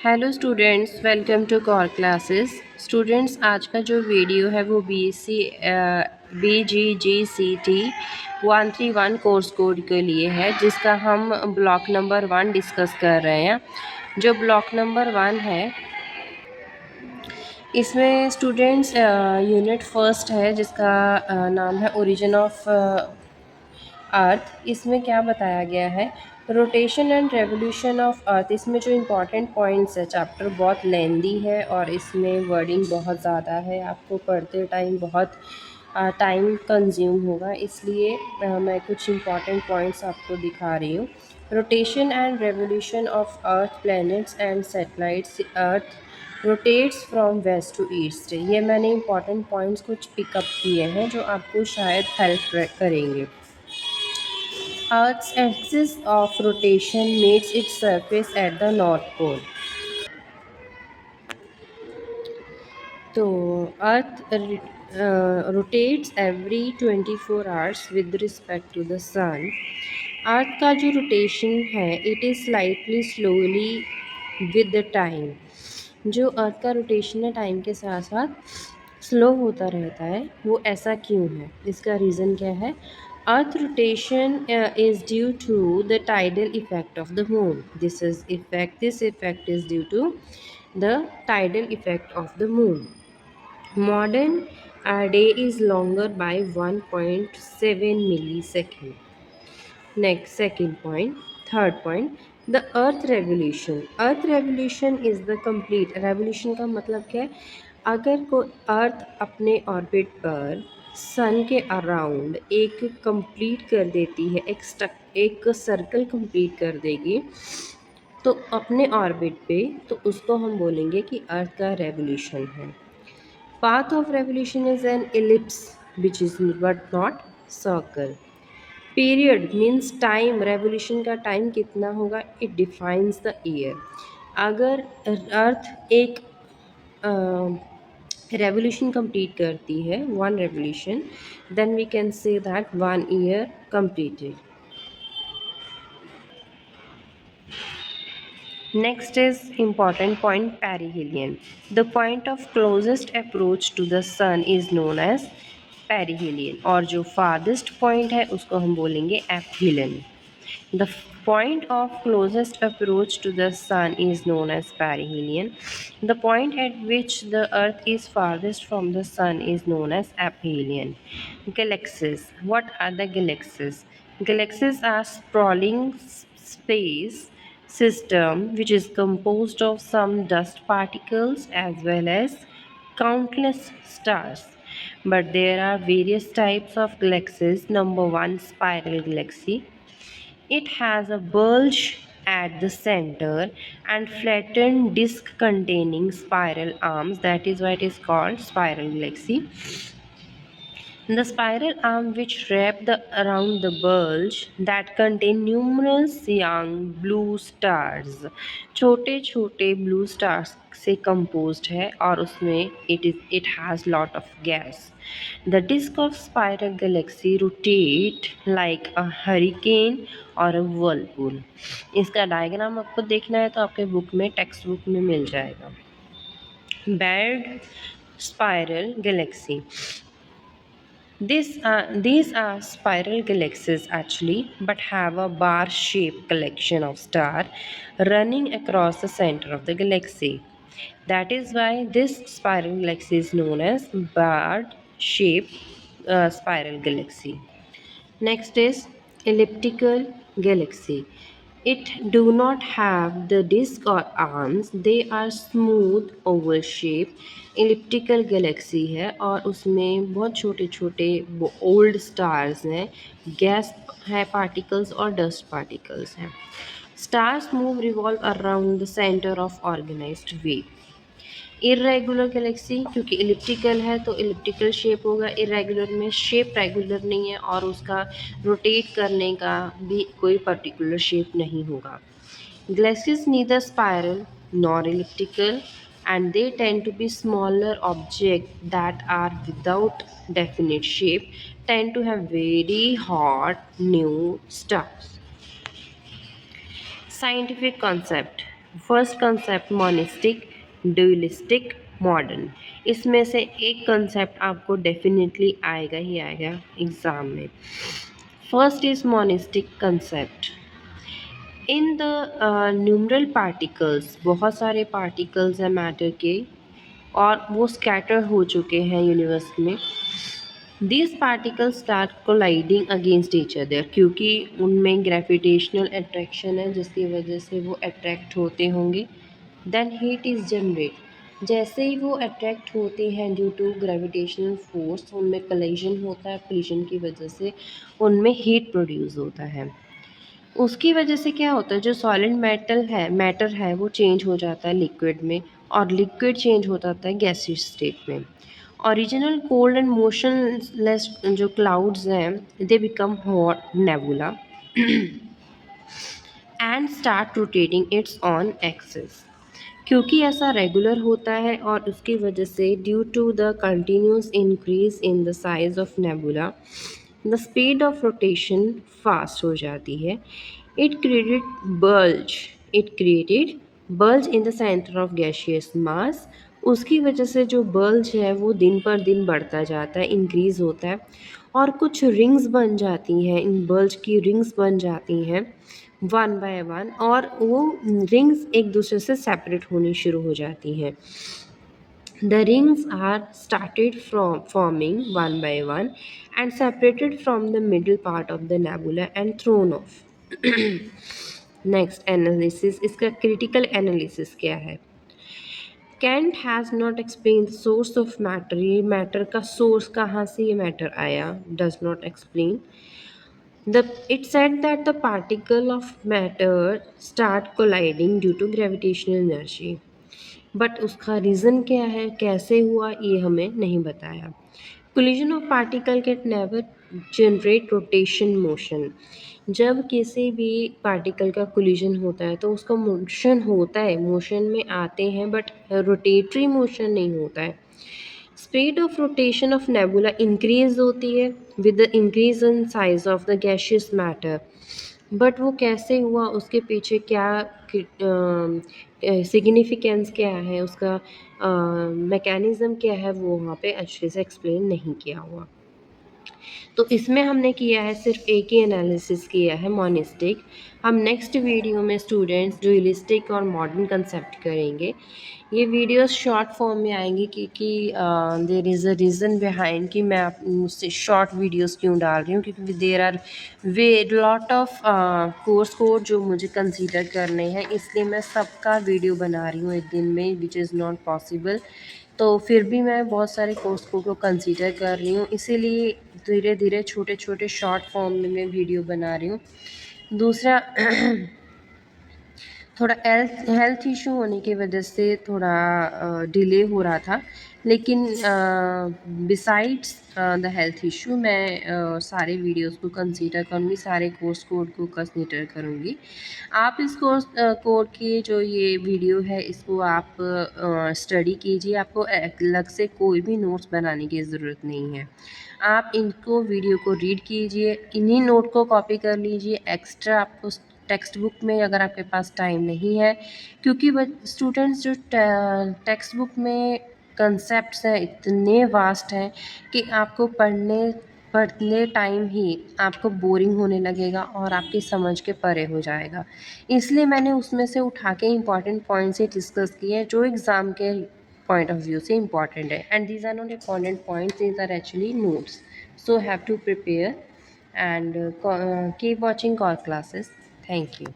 Hello students, welcome to core classes. Students, आज का जो वीडियो है वो BGGCT 131 कोर्स कोड के लिए है, जिसका हम ब्लॉक नंबर 1 डिस्कस कर रहे हैं। जो ब्लॉक नंबर 1 है, इसमें स्टूडेंट्स यूनिट फर्स्ट है, जिसका नाम है ओरिजिन ऑफ अर्थ। इसमें क्या बताया गया है, रोटेशन एंड रेवोल्यूशन ऑफ अर्थ। इसमें जो इम्पोर्टेंट पॉइंट्स है, चैप्टर बहुत लेंदी है और इसमें वर्डिंग बहुत ज़्यादा है, आपको पढ़ते टाइम बहुत टाइम कंज्यूम होगा, इसलिए मैं कुछ इम्पॉर्टेंट पॉइंट्स आपको दिखा रही हूँ। Rotation and revolution of earth, planets and satellites. Earth rotates from west to east. ये मैंने इम्पॉर्टेंट पॉइंट्स कुछ पिकअप किए हैं जो आपको शायद हेल्प करेंगे। Earth's axis of rotation meets its surface at the North Pole. तो earth rotates every 24 hours with respect to the sun. Earth का जो रोटेशन है, it is slightly slowly with the time. जो अर्थ का rotation है, time के साथ साथ स्लो होता रहता है। वो ऐसा क्यों है, इसका रीज़न क्या है? Earth rotation is due to the tidal effect of the moon. This effect is due to the tidal effect of the moon. Modern day is longer by 1.7 millisecond. Next, second point. Third point, the earth revolution. Earth revolution is the complete revolution का मतलब क्या है? अगर कोई अर्थ अपने orbit पर सन के around एक कंप्लीट कर देती है, एक सर्कल कंप्लीट कर देगी तो अपने ऑर्बिट पे, तो उसको हम बोलेंगे कि अर्थ का रेवोल्यूशन है। Path of revolution is an ellipse which is but not circle. Period means time. Revolution का टाइम कितना होगा? It defines the year. अगर अर्थ एक रेवोल्यूशन कंप्लीट करती है, one revolution, then we can say that 1 year completed. Next is important point, perihelion. The point of closest approach to the sun is known as perihelion, और जो farthest point है उसको हम बोलेंगे aphelion. The point of closest approach to the sun is known as perihelion. The point at which the earth is farthest from the sun is known as aphelion. Galaxies. What are the galaxies? Galaxies are sprawling space system which is composed of some dust particles as well as countless stars. But there are various types of galaxies. Number 1, spiral galaxy. It has a bulge at the center and flattened disk containing spiral arms. That is why it is called spiral galaxy. The spiral arm which wrap around the bulge that contain numerous young blue stars. छोटे छोटे blue stars से composed है और उसमें it has lot of gas. The disk of spiral galaxy rotate like a hurricane और a whirlpool. इसका diagram आपको देखना है तो आपके बुक में, टेक्स्ट बुक में मिल जाएगा. Bad spiral galaxy. These are spiral galaxies actually, but have a bar-shaped collection of stars running across the center of the galaxy. That is why this spiral galaxy is known as bar-shaped spiral galaxy. Next is elliptical galaxy. It do not have the disk or arms. They are smooth oval shape. Elliptical galaxy है और उसमें बहुत छोटे छोटे old stars हैं, gas है particles और dust particles हैं. Stars move revolve around the center of organized wave. Irregular Galaxy, क्योंकि इलिप्टिकल है तो इलिप्टिकल शेप होगा. इरेगुलर में शेप रेगुलर नहीं है और उसका रोटेट करने का भी कोई पर्टिकुलर शेप नहीं होगा. Galaxies neither spiral nor elliptical and they tend to be smaller objects that are without definite shape, tend to have very hot new stars. Scientific concept. First concept monistic, dualistic, modern. इसमें से एक concept आपको definitely आएगा ही आएगा exam में। First is monistic concept. In the numeral particles, बहुत सारे particles हैं मैटर के और वो स्कैटर हो चुके हैं यूनिवर्स में। These particles start colliding against each other, क्योंकि उनमें ग्रेविटेशनल अट्रैक्शन है जिसकी वजह से वो अट्रैक्ट होते होंगे। देन हीट इज़ जनरेट, जैसे ही वो अट्रैक्ट होते हैं ड्यू टू ग्रेविटेशनल फोर्स, उनमें कलिजन होता है, कलिजन की वजह से उनमें हीट प्रोड्यूस होता है। उसकी वजह से क्या होता है, जो सॉलिड मैटर है वो चेंज हो जाता है लिक्विड में, और लिक्विड चेंज हो जाता है गैसियस स्टेट में। ओरिजिनल कोल्ड एंड मोशनलेस जो क्लाउड्स हैं they become hot nebula and start rotating its own axis. क्योंकि ऐसा रेगुलर होता है और उसकी वजह से due to the continuous increase in the size of nebula, the speed of rotation fast हो जाती है। It created bulge it created bulge in the centre of gaseous mass. उसकी वजह से जो बल्ज है वो दिन पर दिन बढ़ता जाता है, इंक्रीज होता है, और कुछ रिंग्स बन जाती हैं, इन बल्ज की रिंग्स बन जाती हैं वन बाय वन, और वो रिंग्स एक दूसरे से सेपरेट होनी शुरू हो जाती हैं। The rings are started from forming one by one and separated from the middle part of the nebula and thrown off. Next analysis, इसका क्रिटिकल एनालिसिस क्या है? Kant has not explain the source of matter, ये matter का सोर्स कहाँ से ये matter आया, does not explain. It said that the particle of matter start colliding due to gravitational energy, but उसका रीज़न क्या है, कैसे हुआ, ये हमें नहीं बताया। Collision of particle can never generate rotation motion. जब किसी भी पार्टिकल का कोलिजन होता है तो उसका मोशन होता है, मोशन में आते हैं, बट रोटेटरी मोशन नहीं होता है। Speed of rotation of nebula increase होती है with the increase in size of the gaseous matter, but वो कैसे हुआ, उसके पीछे क्या सिग्निफिकेंस क्या है, उसका मैकेनिज़्म क्या है, वो वहाँ पे अच्छे से एक्सप्लेन नहीं किया हुआ। तो इसमें हमने किया है सिर्फ एक ही एनालिसिस किया है, मोनिस्टिक। हम नेक्स्ट वीडियो में स्टूडेंट्स ड्यूलिस्टिक और मॉडर्न कंसेप्ट करेंगे। ये वीडियोस शॉर्ट फॉर्म में आएंगी क्योंकि there is a reason behind कि मैं आप मुझसे शॉर्ट वीडियोस क्यों डाल रही हूँ, क्योंकि there are way lot of course code जो मुझे कंसीडर करने हैं, इसलिए मैं सबका वीडियो बना रही हूँ एक दिन में, विच इज़ नॉट पॉसिबल। तो फिर भी मैं बहुत सारे कोर्स को कंसीडर कर रही हूँ, इसीलिए धीरे धीरे छोटे छोटे शॉर्ट फॉर्म में मैं वीडियो बना रही हूँ। दूसरा थोड़ा हेल्थ इशू होने की वजह से थोड़ा डिले हो रहा था, लेकिन बिसाइड्स द हेल्थ इशू मैं सारे वीडियोस को कंसीडर करूँगी, सारे कोर्स कोड को कंसीडर करूँगी। आप इस कोर्स कोड की जो ये वीडियो है इसको आप स्टडी कीजिए, आपको अलग से कोई भी नोट्स बनाने की ज़रूरत नहीं है। आप इनको वीडियो को रीड कीजिए, इन्हीं नोट को कॉपी कर लीजिए। एक्स्ट्रा आपको टेक्स्ट बुक में अगर आपके पास टाइम नहीं है, क्योंकि स्टूडेंट्स जो टेक्स्ट बुक में कंसेप्ट्स हैं इतने वास्ट हैं कि आपको पढ़ने टाइम ही आपको बोरिंग होने लगेगा और आपकी समझ के परे हो जाएगा। इसलिए मैंने उसमें से उठा के इम्पॉर्टेंट पॉइंट्स ही डिस्कस किए हैं जो एग्ज़ाम के पॉइंट ऑफ व्यू से इम्पॉर्टेंट है, and these are not important points, these are actually notes, so have to prepare and keep watching core classes. Thank you.